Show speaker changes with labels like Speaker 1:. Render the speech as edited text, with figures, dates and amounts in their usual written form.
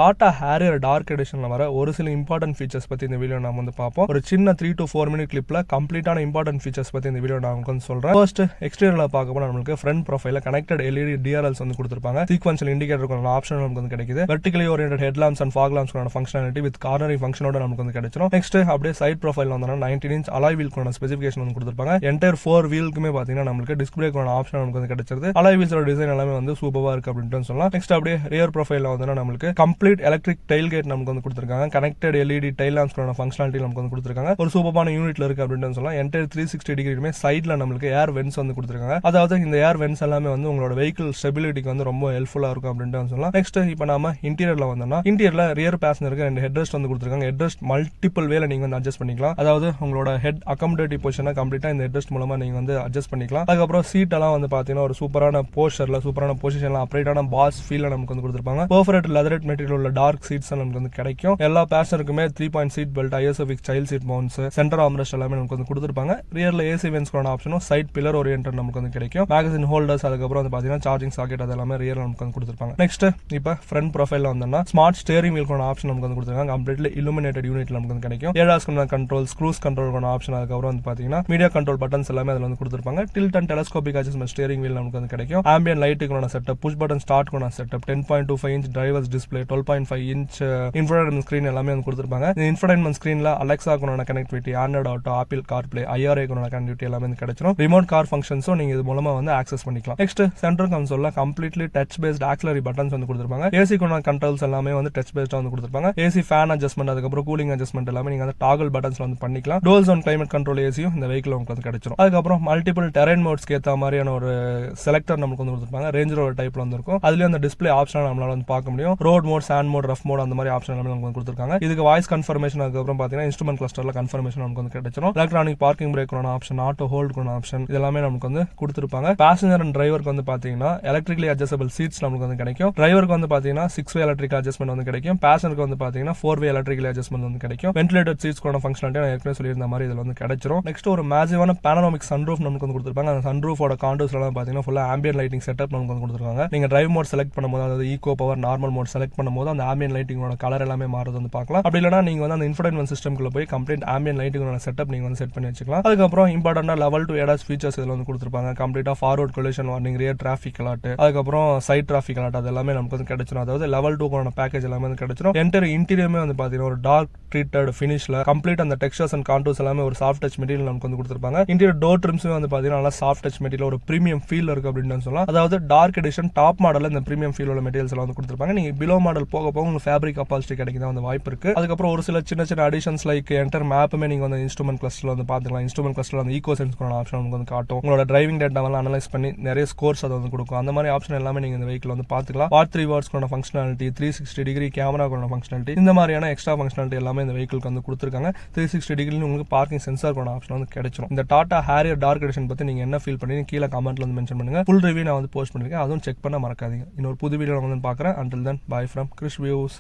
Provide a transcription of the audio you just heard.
Speaker 1: Tata Harrier dark எடிஷன்ல வர ஒரு சில இம்பார்ட்டன்ட் ஃபீச்சர்ஸ் பத்தி இந்த வீடியோ நாம வந்து பார்ப்போம். ஒரு சின்ன 3 to 4 மினிட் கிளிப்ல கம்ப்ளீட்டான இம்பார்ட்டன்ட் ஃபீச்சர்ஸ் பத்தி இந்த வீடியோ நான் உங்களுக்கு வந்து சொல்றேன். ஃபர்ஸ்ட் எக்ஸ்டீரியர்ல பார்க்க போனா நமக்கு ஃப்ரண்ட் ப்ரொஃபைல கனெக்டட் எல்இடி டிஆர்எல்ஸ் வந்து கொடுத்திருப்பாங்க. சீக்வென்ஷியல் இண்டிகேட்டருக்கான ஆப்ஷன் நமக்கு வந்து கிடைக்குது. Vertically oriented head lamps and fog லாம்ப்ஸ்க்கான ஃபங்க்ஷனாலிட்டி வித் கார்னரிங் ஃபங்க்ஷனோட நமக்கு வந்து கிடைச்சிரும். நெக்ஸ்ட் அப்படியே சைட் ப்ரொஃபைல் வந்தா 19 இன்ச் அலாய் வீல்க்கான ஸ்பெசிஃபிகேஷன் வந்து கொடுத்திருப்பாங்க. என்டையர் 4 வீலுக்குமே பாத்தீங்கன்னா நமக்கு டிஸ்க் பிரேக்கான ஆப்ஷன் நமக்கு வந்து கிடைச்சிருது. அலாய் வீல்ஸோட டிசைன் எல்லாமே வந்து சூப்பரா இருக்கு அப்படின்னு சொல்லலாம். நெக்ஸ்ட் அப்படியே ரியர் ப்ரொஃபைல்ல வந்து நமக்கு கம்ப்ளீட் எலக்ட்ரிக் டெயில் கேட் நமக்கு வந்து கொடுத்திருக்காங்க. கனெக்டட் எல்இடி டெயில் லாம்ப்ஸ்க்கான ஃபங்க்ஷனாலிட்டி நமக்கு வந்து கொடுத்திருக்காங்க. ஒரு சூப்பரான யூனிட்ல இருக்கு அப்படின்னு சொல்லலாம். என்டையர் 360 டிகிரியுமே சைட்ல நமக்கு ஏர் வென்ட்ஸ் வந்து கொடுத்திருக்காங்க. அதாவது இந்த ஏர் வென்ட்ஸ் எல்லாமே வந்து உங்களோட வெஹிக்கிள் ஸ்டெபிலிட்டிக்கு வந்து ரொம்ப ஹெல்ப்ஃபுல்லா இருக்கும் அப்படின்னு சொல்லலாம். நெக்ஸ்ட் இப்போ நாம இன்டீரியர்ல வந்தோம்னா இன்டீரியர்ல ரியர் பேசஞ்சருக்கு 2 ஹெட் ரெஸ்ட் வந்து கொடுத்திருக்காங்க. ஹெட் ரெஸ்ட் மல்டிபிள் வேல நீங்க வந்து அட்ஜஸ்ட் பண்ணிக்கலாம். அதாவது உங்களோட ஹெட் அகாமடேட்டிவ் பொசிஷனை கம்ப்ளீட்டா இந்த ஹெட் ரெஸ்ட் மூலமா நீங்க வந்து அட்ஜஸ்ட் பண்ணிக்கலாம். அதுக்கப்புறம் சீட் எல்லாம் வந்து பாத்தீங்கன்னா ஒரு சூப்பரான போஸ்டர்ல சூப்பரான பொசிஷன்ல அப்ரைட்டான பாஸ் ஃபீல்ல நமக்கு வந்து கொடுத்திருப்பாங்க. பெர்ஃபரேட் லெதரட் மெட்டீரியல் உள்ள டார்க் சீட்ஸ் நமக்கு வந்து கிடைக்கும். எல்லா பேசஞ்சருக்குமே 3-point seat belt, ISOFIX child seat mounts, centre armrest எல்லாமே நமக்கு வந்து கொடுத்திருப்பாங்க. ரியர்ல ஏசி வென்ட்ஸ்க்கான ஆப்ஷனும் சைட் பில்லர் ஓரியன்டட் நமக்கு வந்து கிடைக்கும். மேகசின் ஹோல்டர்ஸ் அதுக்கப்புறம் வந்து பாத்தீங்கன்னா சார்ஜிங் சாக்கெட் அதெல்லாமே ரியர்ல நமக்கு வந்து கொடுத்திருப்பாங்க. நெக்ஸ்ட் இப்போ ஃப்ரண்ட் ப்ரொஃபைல்ல வந்தோம்னா ஸ்மார்ட் ஸ்டீரிங் வீல்க்கான ஆப்ஷன் நமக்கு வந்து கொடுத்திருக்காங்க. கம்ப்ளீட்லி illuminated யூனிட்ல நமக்கு வந்து கிடைக்கும். ஏடாஸ்க்கான கண்ட்ரோல்ஸ், க்ரூஸ் கண்ட்ரோல்க்கான ஆப்ஷன் அதுக்கப்புறம் வந்து பாத்தீங்கன்னா மீடியா கண்ட்ரோல் பட்டன்ஸ் எல்லாமே அதுல வந்து கொடுத்திருப்பாங்க. Tilt and telescopic adjustment steering wheel நமக்கு வந்து கிடைக்கும். ஆம்பியன்ட் லைட்டுக்கான செட்டப், புஷ் பட்டன் ஸ்டார்ட்க்கான setup, 10.25 inch driver's display, 12.5 inch infotainment screen எல்லாமே வந்து கொடுத்திருப்பாங்க. இந்த இன்ஃபோடைன்மென்ட் ஸ்கிரீன்ல அலெக்சாக்கான connectivity, Android Auto, Apple CarPlay, ஐஆர்ஏக்கான கனெக்டிவிட்டி எல்லாமே வந்து கிடைச்சிரும். ரிமோட் கார் ஃபங்க்ஷன்ஸும் நீங்க இது மூலமா வந்து ஆக்சஸ் பண்ணிக்கலாம். நெக்ஸ்ட் சென்ட்ரல் கன்சோல்ல completely touch based auxiliary buttons வந்து கொடுத்திருப்பாங்க. ஏசிக்கான கண்ட்ரோல்ஸ் எல்லாமே வந்து டச் பேஸ்டா வந்து கொடுத்திருப்பாங்க. ஏசி ஃபேன் அட்ஜஸ்ட்மென்ட் அதுக்கப்புறம் கூலிங் அட்ஜஸ்ட்மென்ட் எல்லாமே நீங்க வந்து டாகல் பட்டன்ஸ்ல வந்து பண்ணிக்கலாம். டோல் ஜோன் கிளைமேட் கண்ட்ரோல் ஏசியும் இந்த வெஹிக்கிள் உங்களுக்கு வந்து கிடைச்சிரும். அதுக்கப்புறம் மல்டிபிள் டெரைன் மோட்ஸ்க்கு ஏத்த மாதிரியான ஒரு செலக்டர் நமக்கு வந்து கொடுத்திருப்பாங்க. ரேஞ்ச் ரோவர் டைப்ல வந்து இருக்கும். அதுலயும் அந்த டிஸ்ப்ளே ஆப்ஷன் நம்மளால வந்து பார்க்க முடியும். Road mode, sand mode, rough mode அந்த மாதிரி ஆப்ஷன் எல்லாமே நமக்கு கொடுத்திருக்காங்க. இதுக்கு வாய்ஸ் கன்ஃபர்மேஷன் அதுக்கப்புறம் பாத்தீங்கன்னா இன்ஸ்ட்ருமென்ட் கிளஸ்டர்ல கன்ஃபர்மேஷன் நமக்கு வந்து கிடைச்சிரும். எலக்ட்ரானிக் பார்க்கிங் பிரேக்கான ஆப்ஷன், ஆட்டோ ஹோல்டுக்கான ஆப்ஷன் இதெல்லாமே நமக்கு வந்து கொடுத்திருப்பாங்க. பேசஞ்சர் அண்ட் டிரைவருக்கு வந்து பாத்தீங்கன்னா எலக்ட்ரிகலி அட்ஜஸ்டபிள் சீட்ஸ் நமக்கு வந்து கிடைக்கும். டிரைவருக்கு வந்து பாத்தீங்கன்னா 6-way எலக்ட்ரிக் அட்ஜஸ்ட்மென்ட் வந்து கிடைக்கும். பேசஞ்சருக்கு வந்து பாத்தீங்கன்னா 4-way எலக்ட்ரிகல் அட்ஜஸ்ட்மென்ட் வந்து கிடைக்கும். வென்டிலேட்டட் சீட்ஸ்க்கான ஃபங்க்ஷனாலிட்டி நான் ஏற்கனவே சொல்லியிருந்த மாதிரி இதுல வந்து கிடைச்சிரும். நெக்ஸ்ட் ஒரு மேசிவான பேனோராமிக் சன்ரூஃப் நமக்கு வந்து கொடுத்திருப்பாங்க. அந்த சன்ரூஃபோட காண்டோஸ் எல்லாம் பாத்தீங்கன்னா ஃபுல்லா ஆம்பியன்ட் லைட்டிங் செட்டப் நமக்கு வந்து கொடுத்திருக்காங்க. நீங்க டிரைவ் மோட் செலக்ட் பண்ணும்போது, அதாவது eco power, normal mode select பண்ணும்போது அந்த ஆம்பியன்ட் லைட்டிங்கோட கலர் எல்லாமே மாறுது வந்து பார்க்கலாம். அப்படி இல்லனா நீங்க வந்து அந்த இன்ஃபோடைன்மென்ட் சிஸ்டம்க்குள்ள போய் கம்ப்ளீட் ஆம்பியன்ட் லைட்டிங்கோட செட்டப் நீங்க வந்து செட் பண்ணி வச்சுக்கலாம். அதுக்கப்புறம் இம்பார்ட்டன்டா லெவல் 2 ADAS ஃபீச்சர்ஸ் இதுல வந்து கொடுத்திருப்பாங்க. கம்ப்ளீட்டா forward collision warning, rear traffic alert, அதுக்கப்புறம் சைட் டிராஃபிக் அலர்ட் அது எல்லாமே நமக்கு வந்து கிடைச்சிரும். அதாவது லெவல் 2 பேக்கேஜ் எல்லாமே வந்து கிடைச்சிரும். என்டையர் இன்டீரியருமே வந்து பாத்தீங்கன்னா ஒரு டார்க் ட்ரீட்டட் ஃபினிஷ்ல கம்ப்ளீட் அந்த டெக்ஸ்சர்ஸ் அண்ட் கான்டூர்ஸ் எல்லாமே ஒரு சாஃப்ட் டச் மெட்டீரியல் நமக்கு வந்து கொடுத்திருப்பாங்க. இன்டீரியர் டோர் ட்ரிம்ஸுமே வந்து பாத்தீங்கன்னா நல்லா சாஃப்ட் டச் மெட்டீரியல், ஒரு பிரீமியம் ஃபீல் இருக்கு அப்படின்னு சொல்லலாம். அதாவது டார்க் எடிஷன் டாப் மாடல்ல இந்த பிரீமியம் ஃபீல் உள்ள மெட்டீரியல்ஸ் எல்லாம் வந்து கொடுத்திருப்பாங்க. நீங்க பிலோ மாடல் போக போக உங்களுக்கு ஃபேப்ரிக் அப்பால்ஸ்டி கிடைக்க வந்து வாய்ப்பு இருக்கு. அதுக்கப்புறம் ஒரு சில சின்ன சின்ன அடிஷன்ஸ் லைக் என்டர் மேப்புமே நீங்க வந்து இன்ஸ்ட்ருமென்ட் கிளஸ்டர்ல வந்து பாத்துக்கலாம். இன்ஸ்ட்ருமென்ட் கிளஸ்டர்ல வந்து ஈகோ சென்ஸ்க்கான ஆப்ஷன் நமக்கு வந்து காட்டும். உங்களோட டிரைவிங் டேட்டாவெல்லாம் அனலைஸ் பண்ணி நிறைய ஸ்கோர்ஸ் அதை வந்து கொடுக்கும். அந்த மாதிரி ஆப்ஷன் எல்லாமே நீங்க இந்த வெஹிக்கிள் வந்து பாத்துக்கலாம். வாட் 3 வாட்ஸ்க்கான ஃபங்க்ஷனாலிட்டி, 360 டிகிரி கேமராக்கான ஃபங்க்ஷனாலிட்டி, இந்த மாதிரியான எக்ஸ்ட்ரா ஃபங்க்ஷனாலிட்டி எல்லாமே இந்த வெஹிக்கிளுக்கு வந்து கொடுத்திருக்காங்க. 360 டிகிரில உங்களுக்கு பார்க்கிங் சென்சார்க்கான ஆப்ஷன் வந்து கிடைச்சிரும். இந்த டாடா ஹேரியர் டார்க் எடிஷன் பத்தி நீங்க என்ன ஃபீல் பண்ணி கீழே கமெண்ட்ல வந்து மென்ஷன் பண்ணுங்க. ஃபுல் ரிவ்யூ நான் வந்து போஸ்ட் பண்ணிருக்கேன். அதுவும் செக் பண்ண மறக்காதீங்க. இன்னொரு புது வீடியோ வந்து பார்க்குறேன். Until then, bye from Krish Views.